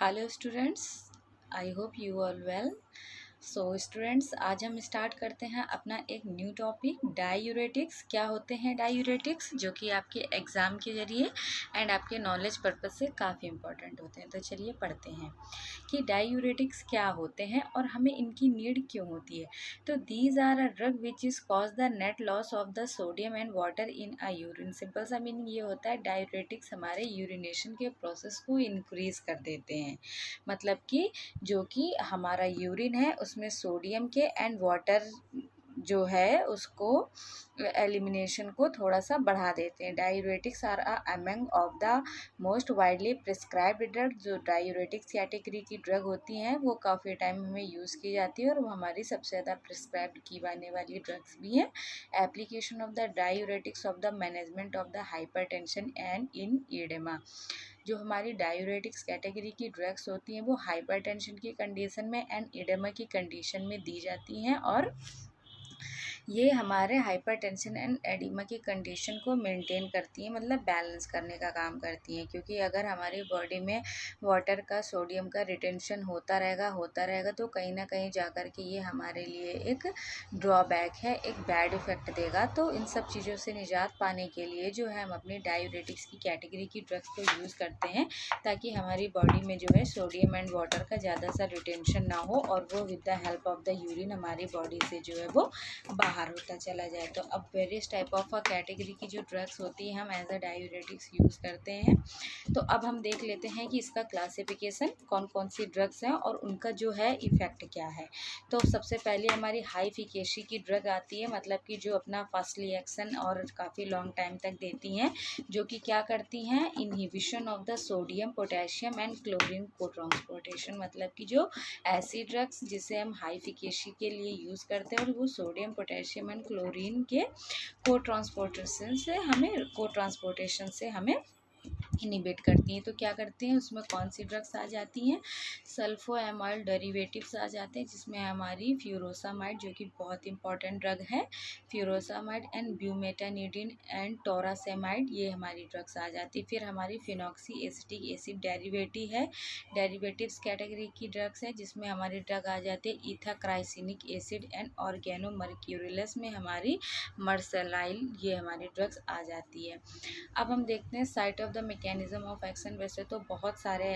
Hello students, I hope you are well. So students, आज हम start करते हैं अपना एक न्यू टॉपिक, डायूरेटिक्स। क्या होते हैं डायूरेटिक्स, जो कि आपके एग्ज़ाम के जरिए एंड आपके नॉलेज पर्पस से काफ़ी इंपॉर्टेंट होते हैं। तो चलिए पढ़ते हैं कि डायूरेटिक्स क्या होते हैं और हमें इनकी नीड क्यों होती है। तो these are a drug which is cause the net loss of the sodium and water in a urine. Simple सा मीनिंग ये होता है, डायूरेटिक्स हमारे यूरिनेशन के प्रोसेस को इंक्रीज कर देते हैं। मतलब कि जो कि हमारा यूरिन है उसमें सोडियम के एंड वाटर जो है उसको एलिमिनेशन को थोड़ा सा बढ़ा देते हैं। Diuretics are among of the most widely prescribed drug. जो डायूरेटिक्स कैटेगरी की ड्रग होती हैं वो काफ़ी टाइम हमें यूज़ की जाती है और वो हमारी सबसे ज़्यादा प्रिस्क्राइब्ड की जाने वाली ड्रग्स भी हैं। Application of the diuretics of the management of the hypertension and in oedema. जो हमारी डायूरेटिक्स कैटेगरी की ड्रग्स होती हैं वो हाइपरटेंशन की कंडीशन में एंड एडेमा की कंडीशन में दी जाती हैं और ये हमारे हाइपरटेंशन एंड एडिमा की कंडीशन को मेंटेन करती हैं, मतलब बैलेंस करने का काम करती हैं। क्योंकि अगर हमारी बॉडी में वाटर का, सोडियम का रिटेंशन होता रहेगा तो कहीं ना कहीं जाकर के ये हमारे लिए एक ड्रॉबैक है, एक बैड इफेक्ट देगा। तो इन सब चीज़ों से निजात पाने के लिए जो है हम अपनी डायूरेटिक्स की कैटेगरी की ड्रग्स को यूज़ करते हैं, ताकि हमारी बॉडी में जो है सोडियम एंड वाटर का ज़्यादा सा रिटेंशन ना हो और वो with the help of the urine हमारी बॉडी से जो है वो बाहर होता चला जाए। तो अब वेरियस टाइप ऑफ कैटेगरी की जो ड्रग्स होती हैं हम एज अ डायूरेटिक्स यूज़ करते हैं। तो अब हम देख लेते हैं कि इसका क्लासिफिकेशन, कौन कौन सी ड्रग्स हैं और उनका जो है इफ़ेक्ट क्या है। तो सबसे पहले हमारी हाई इफिकेसी की ड्रग आती है, मतलब कि जो अपना फास्टली एक्शन और काफ़ी लॉन्ग टाइम तक देती हैं, जो कि क्या करती हैं, inhibition of the sodium, potassium and chlorine को ट्रांसपोर्टेशन। मतलब कि जो ऐसी ड्रग्स जिसे हम हाई इफिकेसी के लिए यूज़ करते हैं और वो सोडियम, पोटेशियम एंड क्लोरीन के को ट्रांसपोर्टेशन से हमें इनिबिट करती हैं। तो क्या करते हैं, उसमें कौन सी ड्रग्स आ जाती हैं, सल्फोएमाइड डेरिवेटिव्स आ जाते हैं, जिसमें हमारी फ्यूरोसामाइड जो कि बहुत इंपॉर्टेंट ड्रग है, फ्यूरोसामाइड एंड ब्यूमेटानिडिन एंड टोरासेमाइड, ये हमारी ड्रग्स आ जाती है। फिर हमारी phenoxy acetic acid derivatives category की ड्रग्स है, जिसमें हमारी ड्रग आ जाती है इथाक्राइसिनिक एसिड एंड ऑर्गेनो मर्क्यूरिलस में हमारी मर्सलाइल, ये हमारी ड्रग्स आ जाती है। अब हम देखते हैं site of the mechanism of action. वैसे तो बहुत सारे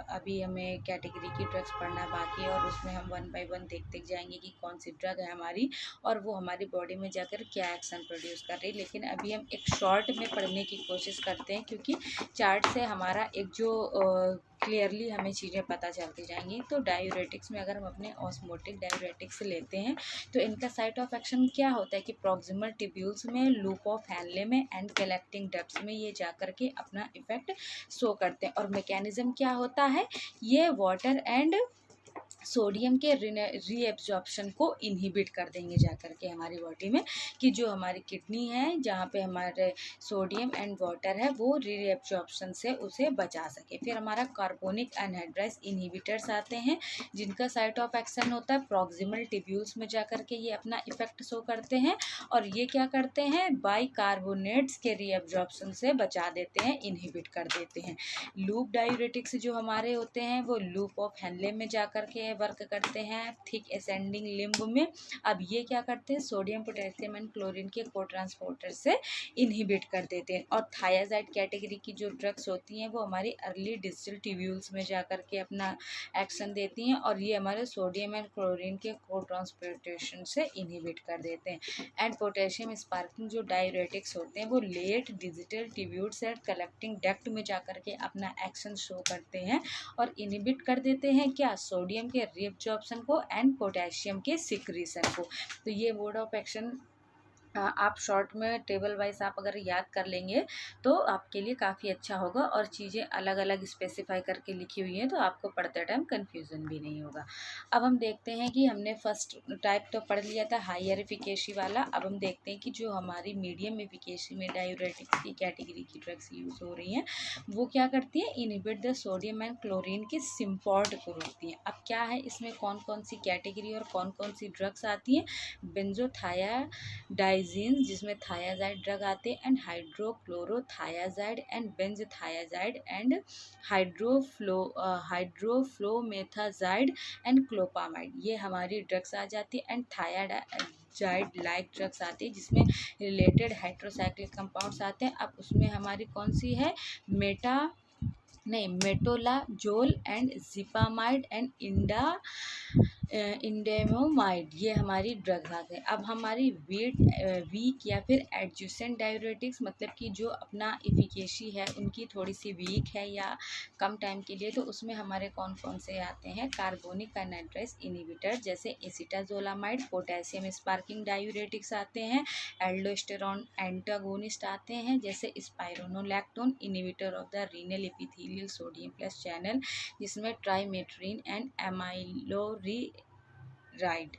अभी हमें कैटेगरी की ड्रग्स पढ़ना बाकी है और उसमें हम वन बाय वन देखते जाएंगे कि कौन सी ड्रग है हमारी और वो हमारी बॉडी में जाकर क्या एक्शन प्रोड्यूस कर रही है। लेकिन अभी हम एक शॉर्ट में पढ़ने की कोशिश करते हैं, क्योंकि चार्ट से हमारा एक जो क्लियरली हमें चीज़ें पता चलती जाएंगी। तो डायूरेटिक्स में अगर हम अपने ऑस्मोटिक डायूरेटिक्स लेते हैं तो इनका साइट ऑफ एक्शन क्या होता है कि प्रॉक्सिमल टिब्यूल्स में, लूप ऑफ हैनले में एंड कलेक्टिंग डक्ट्स में ये जाकर के अपना इफेक्ट शो करते हैं। और मैकेनिज्म क्या होता है, ये वाटर एंड सोडियम के रीएब्जॉर्प्शन को इनहिबिट कर देंगे जाकर के हमारी बॉडी में, कि जो हमारी किडनी है जहाँ पे हमारे सोडियम एंड वाटर है वो रीएब्जॉर्प्शन से उसे बचा सके। फिर हमारा कार्बोनिक एनहाइड्राइज इनहिबिटर्स आते हैं, जिनका साइट ऑफ एक्शन होता है प्रॉक्सिमल टिब्यूल्स में जाकर के ये अपना इफेक्ट शो करते हैं और ये क्या करते हैं, बाइकार्बोनेट्स के रीएब्जॉर्प्शन से बचा देते हैं, इनहिबिट कर देते हैं। लूप डायूरेटिक्स जो हमारे होते हैं वो लूप ऑफ हैनले में जाकर के वर्क करते हैं, थिक असेंडिंग लिम्ब में। अब ये क्या करते हैं, सोडियम, पोटेशियम एंड क्लोरीन के को ट्रांसपोर्टर से इनहिबिट कर देते हैं। और थायाजाइड कैटेगरी की जो ड्रग्स होती हैं वो हमारी अर्ली डिस्टल ट्यूब्यूल्स में जाकर के अपना एक्शन देती हैं और ये हमारे सोडियम एंड क्लोरीन के को ट्रांसपोर्टेशन से इनहिबिट कर देते हैं। एंड पोटेशियम स्पार्किंग जो डायूरेटिक्स होते हैं वो late digital tubules and collecting duct में जाकर के अपना एक्शन शो करते हैं और इनहिबिट कर देते हैं क्या, सोडियम के रीअब्जॉर्प्शन को एंड पोटेशियम के सिक्रीशन को। तो ये मोड ऑफ एक्शन आप शॉर्ट में टेबल वाइज आप अगर याद कर लेंगे तो आपके लिए काफ़ी अच्छा होगा और चीज़ें अलग अलग स्पेसिफाई करके लिखी हुई हैं तो आपको पढ़ते टाइम कन्फ्यूज़न भी नहीं होगा। अब हम देखते हैं कि हमने फर्स्ट टाइप तो पढ़ लिया था हायर एफिकेसी वाला। अब हम देखते हैं कि जो हमारी मीडियम एफिकेसी में डायूरेटिक्स की कैटेगरी की ड्रग्स यूज़ हो रही हैं वो क्या करती हैं, inhibit the sodium and chlorine के सिम्पॉर्ट को रोकती हैं। अब क्या है इसमें कौन कौन सी कैटेगरी और कौन कौन सी ड्रग्स आती हैं, बेंजोथायाडाइजिन डाइजीन जिसमें थायाजाइड ड्रग आते हैं, एंड हाइड्रोक्लोरोथायाजाइड एंड बेंजथायाजाइड एंड हाइड्रोफ्लोमेथाजाइड एंड क्लोपामाइड, ये हमारी ड्रग्स आ जाती है। एंड थायाजाइड लाइक ड्रग्स आती है जिसमें रिलेटेड हाइड्रोसाइक्लिक कंपाउंड्स आते हैं। अब उसमें हमारी कौन सी है, मेटोलाजोल एंड जिपामाइड एंड इंडेमोमाइड, ये हमारी ड्रग्स आते हैं। अब हमारी वीक या फिर एडजुसेंट डायूरेटिक्स, मतलब कि जो अपना इफिकेसी है उनकी थोड़ी सी वीक है या कम टाइम के लिए, तो उसमें हमारे कौन कौन से आते हैं, कार्बोनिक एनाहाइड्रेस इनहिबिटर जैसे एसिटाजोलामाइड, पोटेशियम स्पार्किंग डायूरेटिक्स आते हैं, एल्डोस्टेरॉन एंटागोनिस्ट आते हैं जैसे spironolactone inhibitor of the renal epithelial sodium plus channel जिसमें ट्राइमेट्रिन एंड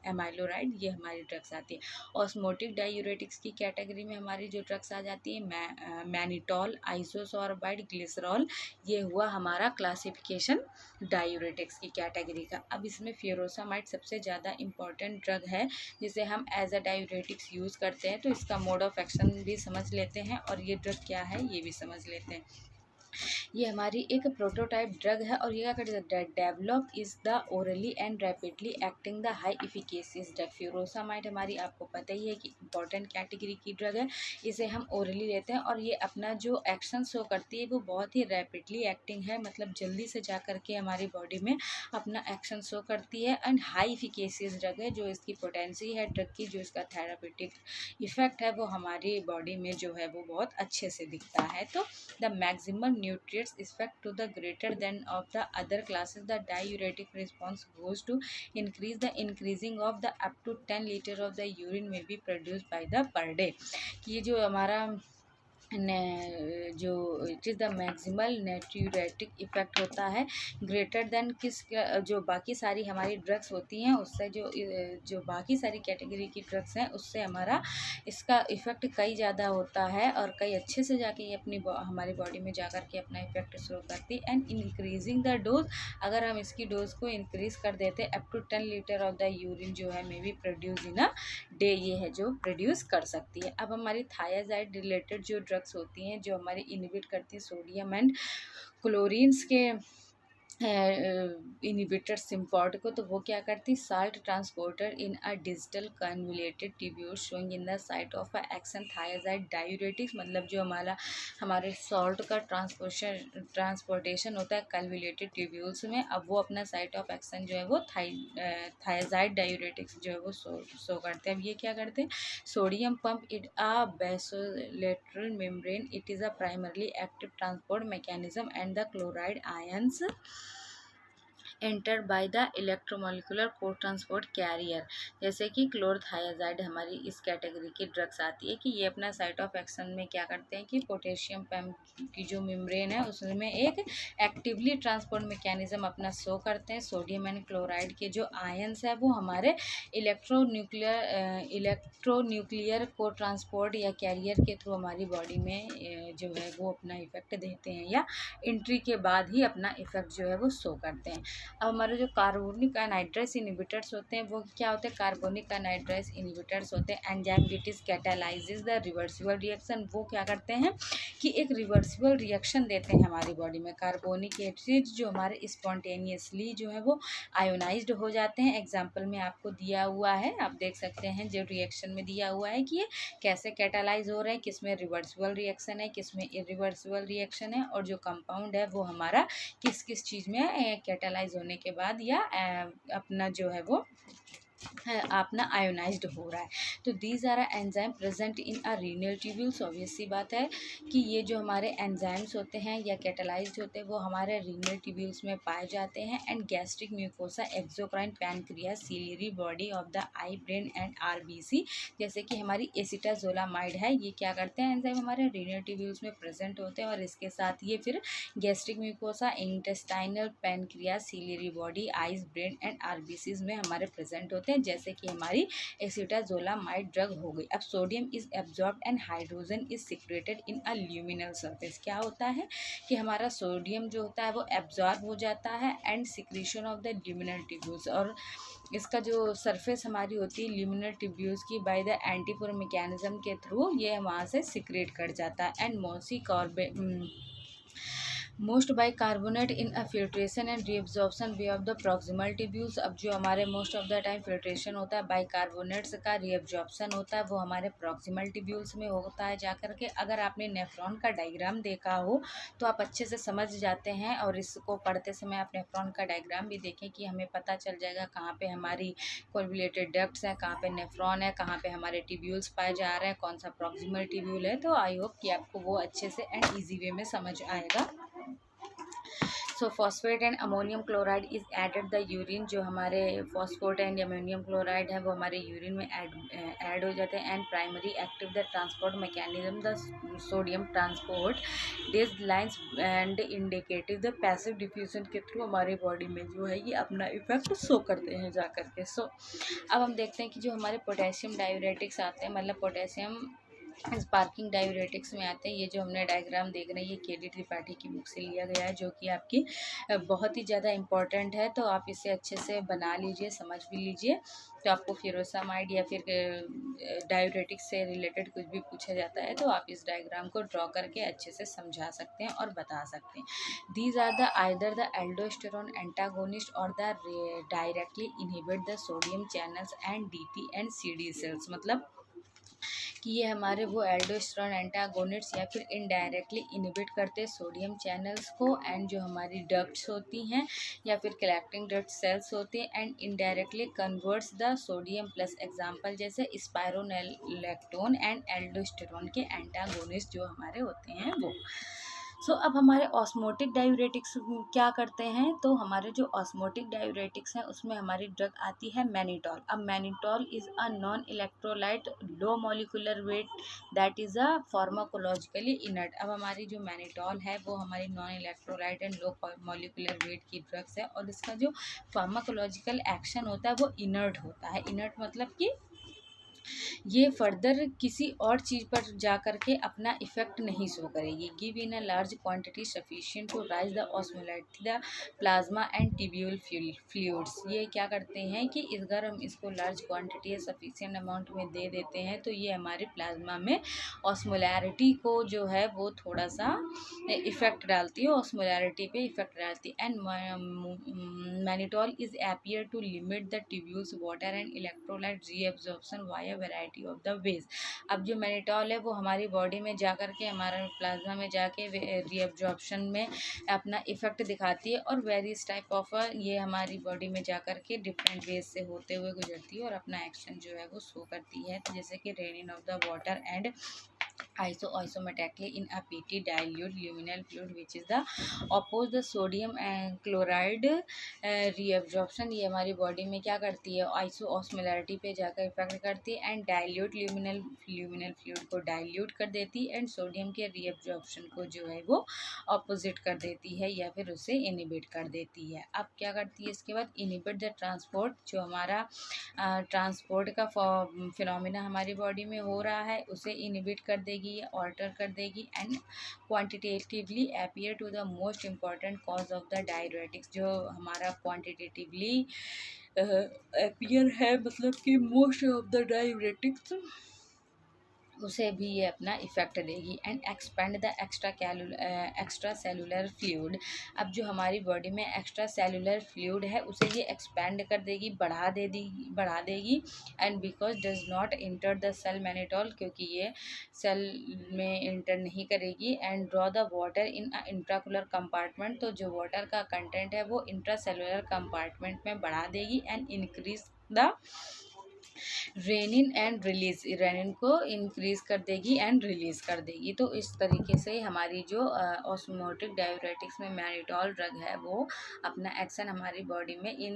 एमाइलोराइड, ये हमारी ड्रग्स आती है। ऑस्मोटिक डायूरेटिक्स की कैटेगरी में हमारी जो ड्रग्स आ जाती है, मैनिटॉल, आइसोसोर्बाइड, ग्लिसरॉल, ये हुआ हमारा क्लासिफिकेशन डायूरेटिक्स की कैटेगरी का। अब इसमें फ्यूरोसामाइड सबसे ज़्यादा इंपॉर्टेंट ड्रग है जिसे हम एज अ डायूरेटिक्स यूज़ करते हैं, तो इसका मोड ऑफ एक्शन भी समझ लेते हैं और ये ड्रग क्या है ये भी समझ लेते हैं। ये हमारी एक प्रोटोटाइप ड्रग है और ये क्या करती है, develop is the orally and rapidly acting the high efficacious drug. Furosemide हमारी आपको पता ही है कि इंपॉर्टेंट कैटेगरी की ड्रग है, इसे हम ओरली लेते हैं और ये अपना जो एक्शन शो करती है वो बहुत ही रैपिडली एक्टिंग है, मतलब जल्दी से जा करके हमारी बॉडी में अपना एक्शन शो करती है। एंड हाई इफिकेसियस ड्रग है, जो इसकी पोटेंसी है ड्रग की, जो इसका थेरापेटिक इफेक्ट है वो हमारी बॉडी में जो है वो बहुत अच्छे से दिखता है। तो the maximum nutrients effect to the greater than of the other classes, the diuretic response goes to increase the increasing of the up to 10 liter of the urine may be produced by the per day, कि ये जो हमारा जो it is the maximal natriuretic effect होता है greater than किस, जो बाकी सारी हमारी ड्रग्स होती हैं उससे, जो बाकी सारी कैटेगरी की ड्रग्स हैं उससे हमारा इसका इफ़ेक्ट कई ज़्यादा होता है और कई अच्छे से जाके ये अपनी हमारी बॉडी में जा कर के अपना इफेक्ट शुरू करती है। एंड इंक्रीजिंग द डोज, अगर हम इसकी डोज को इंक्रीज़ कर देते हैं up to 10 litre of the urine जो है may be produce in a day, ये है जो प्रोड्यूस कर सकती है। अब हमारी थायाजाइड रिलेटेड जो ड्रग्स होती हैं जो हमारी इनहिबिट करती हैं सोडियम एंड क्लोरीन्स के इनहिबिटर सिम्पॉर्ट को, तो वो क्या करती, salt transporter in a digital convoluted tubule showing in the site of a action thiazide diuretics, मतलब जो हमारे सॉल्ट का ट्रांसपोर्टेशन होता है कन्वुलेटेड ट्यूब्यूल्स में, अब वो अपना साइट ऑफ एक्शन जो है वो थायाजाइड डायूरेटिक्स जो है वो शो करते हैं। अब ये क्या करते हैं, sodium pump it a basolateral membrane, it is a primarily active transport mechanism and the chloride ions enter by the electromolecular cotransport career, जैसे कि क्लोरथायाजाइड हमारी इस कैटेगरी की ड्रग्स आती है कि ये अपना साइट ऑफ एक्शन में क्या करते हैं कि पोटेशियम पैम की जो मेम्ब्रेन है उसमें एक एक्टिवली ट्रांसपोर्ट मैकेनिज्म अपना शो करते हैं। सोडियम एंड क्लोराइड के जो आयंस है वो हमारे इलेक्ट्रोन्यूक्लियर को ट्रांसपोर्ट या कैरियर के थ्रू हमारी बॉडी में जो है वो अपना इफेक्ट देते हैं या एंट्री के बाद ही अपना इफेक्ट जो है वो शो करते हैं। अब हमारे जो कार्बोनिक एनाहाइड्रेस इनहिबिटर्स होते हैं वो क्या होते हैं, कार्बोनिक एनाहाइड्रेस इनहिबिटर्स होते हैं enzyme which is catalyzes the reversible reaction, वो क्या करते हैं कि एक रिवर्सिबल रिएक्शन देते हैं हमारी बॉडी में। कार्बोनिक एसिड जो हमारे स्पॉन्टेनियसली जो है वो आयोनाइज्ड हो जाते हैं। एग्जाम्पल में आपको दिया हुआ है, आप देख सकते हैं जो रिएक्शन में दिया हुआ है कि ये कैसे कैटालाइज हो रहे हैं, किस में रिवर्सिबल रिएक्शन है, किस में इरिवर्सिबल रिएक्शन है, और जो कंपाउंड है वो हमारा किस किस चीज़ में कैटालाइज होने के बाद या अपना जो है वो अपना आयोनाइज्ड हो रहा है। तो these are enzyme present in a renal tubules, obvious सी बात है कि ये जो हमारे एंजाइम्स होते हैं या कैटालाइज्ड होते हैं वो हमारे रीनल ट्यूब्यूल्स में पाए जाते हैं। And gastric mucosa, exocrine, pancreas, ciliary body of the I, brain and RBC, जैसे कि हमारी एसिटाजोलामाइड है, ये क्या करते हैं एंजाइम हमारे रीनल ट्यूब्यूल्स में प्रेजेंट होते हैं और इसके साथ ये फिर gastric mucosa, intestinal, pancreas, ciliary body, eyes, brain and RBCs में हमारे प्रेजेंट होते हैं। जैसे जैसे कि हमारी एसिटाजोलामाइड ड्रग हो गई। अब sodium is absorbed and hydrogen is secreted in a luminal surface. क्या होता है कि हमारा सोडियम जो होता है वो एब्जॉर्ब हो जाता है and secretion of the luminal tubules, और इसका जो सरफेस हमारी होती है ल्यूमिनल ट्यूब्यूल्स की बाय द एंटीपोर मैकेनिज्म के थ्रू ये वहाँ से सिक्रेट कर जाता है। And most bicarbonate in a filtration and reabsorption way of the proximal tubules. अब जो हमारे most of the time filtration होता है बाइकार्बोनेट्स का, रीअब्जॉर्प्शन होता है वो हमारे प्रॉक्सिमल ट्यूब्यूल्स में होता है जा कर के। अगर आपने नेफ्रॉन का डायग्राम देखा हो तो आप अच्छे से समझ जाते हैं, और इसको पढ़ते समय आप नेफ्रॉन का डायग्राम भी देखें कि हमें पता चल जाएगा कहाँ पे हमारी कोलबुलेटेड डक्ट्स हैं, कहाँ पे नेफ्रॉन है, कहाँ पे हमारे ट्यूब्यूल्स पाए जा रहे हैं, कौन सा प्रॉक्सिमल ट्यूब्यूल है। तो आई होप कि आपको वो अच्छे से एंड ईजी वे में समझ आएगा। So phosphate and ammonium chloride is added the urine. जो हमारे फॉस्फोट एंड अमोनियम क्लोराइड है वो हमारे यूरिन में ऐड हो जाते हैं। And primary active the transport mechanism the sodium transport this lines and indicative the passive diffusion के थ्रू हमारे बॉडी में जो है ये अपना इफेक्ट शो करते हैं जा करके। सो अब हम देखते हैं कि जो हमारे पोटेशियम डायूरेटिक्स आते हैं, मतलब पोटेशियम स्पार्किंग डायूरेटिक्स में आते हैं। ये जो हमने डायग्राम देख रहे हैं ये केडी त्रिपाठी की बुक से लिया गया है, जो कि आपकी बहुत ही ज़्यादा इम्पॉर्टेंट है। तो आप इसे अच्छे से बना लीजिए, समझ भी लीजिए। तो आपको फ्यूरोसामाइड या फिर डायूरेटिक्स से रिलेटेड कुछ भी पूछा जाता है तो आप इस डायग्राम को ड्रॉ करके अच्छे से समझा सकते हैं और बता सकते हैं। These are the either the aldosterone antagonist और the directly inhibit the sodium channels and DT and CD cells. मतलब कि ये हमारे वो एल्डोस्टेरोन एंटागोनिस्ट या फिर इनडायरेक्टली इनहिबिट करते हैं सोडियम चैनल्स को, एंड जो हमारी डक्ट्स होती हैं या फिर कलेक्टिंग डक्ट सेल्स होते हैं, and indirectly converts the sodium plus example जैसे स्पाइरोलेक्टोन एंड एल्डोस्टेरोन के एंटागोनिस्ट जो हमारे होते हैं वो। सो अब हमारे ऑस्मोटिक डायूरेटिक्स क्या करते हैं, तो हमारे जो ऑस्मोटिक डायूरेटिक्स हैं उसमें हमारी ड्रग आती है मैनिटॉल। अब mannitol is a non electrolyte low molecular weight that is a pharmacologically inert. अब हमारी जो मैनिटॉल है वो हमारी non electrolyte and low molecular weight की ड्रग्स है, और इसका जो फार्माकोलॉजिकल एक्शन होता है वो इनर्ट होता है। इनर्ट मतलब कि ये फर्दर किसी और चीज़ पर जा कर के अपना इफेक्ट नहीं शो करेगी। Give in a large quantity sufficient to raise the osmolarity the plasma and tubule fluids. ये क्या करते हैं कि अगर हम इसको लार्ज क्वांटिटी या सफिशिएंट अमाउंट में दे देते हैं तो ये हमारे प्लाज्मा में ऑस्मोलैरिटी को जो है वो थोड़ा सा इफेक्ट डालती है, ऑस्मोलैरिटी पे इफेक्ट डालती है। And mannitol is appear to limit the tubules water and electrolyte reabsorption via variety of the ways. अब जो मैनिटॉल है वो हमारी बॉडी में जा कर के हमारा प्लाज्मा में जाके रीअब्जॉर्प्शन में अपना इफेक्ट दिखाती है, और वेरियस टाइप ऑफ ये हमारी बॉडी में जा कर के डिफरेंट वेज से होते हुए गुजरती है और अपना एक्शन जो है वो शो करती है। तो जैसे कि raining of the water and isometrically in a PT dilute luminal fluid which is the oppose the sodium and chloride reabsorption। ये हमारी बॉडी में क्या करती है, आइसोऑस्मोलैरिटी पे जाकर इफेक्ट करती है, एंड डाइल्यूट ल्यूमिनल फ्लूइड को डाइल्यूट कर देती है, एंड सोडियम के रीअब्जॉर्प्शन को जो है वो ऑपोजिट कर देती है या फिर उसे इनिबिट कर देती है। अब क्या करती है इसके बाद, इनिबिट द ट्रांसपोर्ट। जो हमारा ट्रांसपोर्ट का फिनोमिना हमारी बॉडी में हो रहा है उसे इनिबिट कर देगी या ऑल्टर कर देगी, and quantitatively appear to the most important cause of the diuretics. जो हमारा क्वांटिटेटिवली अपीयर है मतलब कि मोस्ट ऑफ द डायरेटिक्स उसे भी ये अपना इफेक्ट देगी। And expand the extra cellular fluid. अब जो हमारी बॉडी में एक्स्ट्रा सेलुलर फ्लूइड है उसे ये एक्सपेंड कर देगी, बढ़ा देगी। And because does not enter the cell mannitol, क्योंकि ये सेल में इंटर नहीं करेगी। And draw the water in intracellular compartment. तो जो वाटर का कंटेंट है वो इंट्रा सेलुलर कंपार्टमेंट में बढ़ा देगी, and increase the renin and release, renin को इंक्रीज कर देगी एंड रिलीज कर देगी। तो इस तरीके से हमारी जो ऑस्मोटिक डायूरेटिक्स में मैरिटॉल ड्रग है वो अपना एक्शन हमारी बॉडी में, इन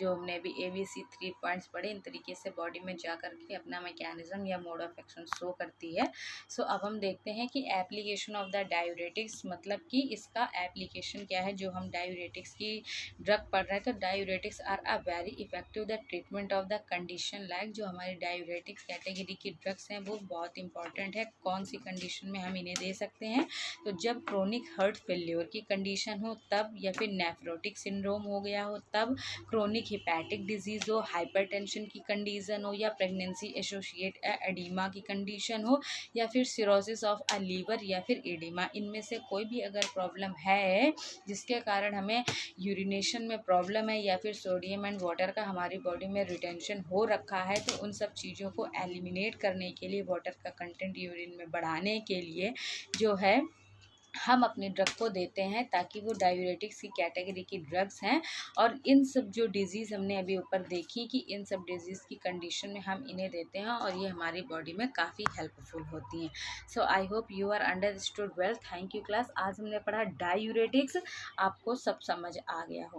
जो हमने भी ABC 3 पॉइंट्स पढ़े, इन तरीके से बॉडी में जा करके अपना मैकेनिज्म या मोड ऑफ एक्शन शो करती है। सो अब हम देखते हैं कि एप्लीकेशन ऑफ द डायूरेटिक्स, मतलब कि इसका एप्लीकेशन क्या है। जो हम डायूरेटिक्स की ड्रग पढ़ रहे हैं, तो diuretics are a very effective the treatment of the condition like, जो हमारी डायूरेटिक्स कैटेगरी की ड्रग्स हैं वो बहुत इंपॉर्टेंट है। कौन सी कंडीशन में हम इन्हें दे सकते हैं, तो जब क्रोनिक हार्ट फेल्योर की कंडीशन हो तब, या फिर नेफ्रोटिक सिंड्रोम हो गया हो तब, क्रोनिक हिपैटिक डिजीज़ हो, हाइपरटेंशन की कंडीशन हो, या प्रेगनेंसी एसोसिएट एडिमा की कंडीशन हो, या फिर सिरोसिस ऑफ अ लीवर, या फिर एडिमा, इनमें से कोई भी अगर प्रॉब्लम है जिसके कारण हमें यूरिनेशन में प्रॉब्लम है, या फिर सोडियम एंड वाटर का हमारी बॉडी में रिटेंशन हो रखा है, तो उन सब चीज़ों को एलिमिनेट करने के लिए, वाटर का कंटेंट यूरिन में बढ़ाने के लिए जो है हम अपने ड्रग को देते हैं, ताकि वो डायूरेटिक्स की कैटेगरी की ड्रग्स हैं। और इन सब जो डिजीज़ हमने अभी ऊपर देखी कि इन सब डिजीज़ की कंडीशन में हम इन्हें देते हैं और ये हमारी बॉडी में काफ़ी हेल्पफुल होती हैं। So I hope you are understood well. Thank you class. आज हमने पढ़ा डायूरेटिक्स, आपको सब समझ आ गया हो।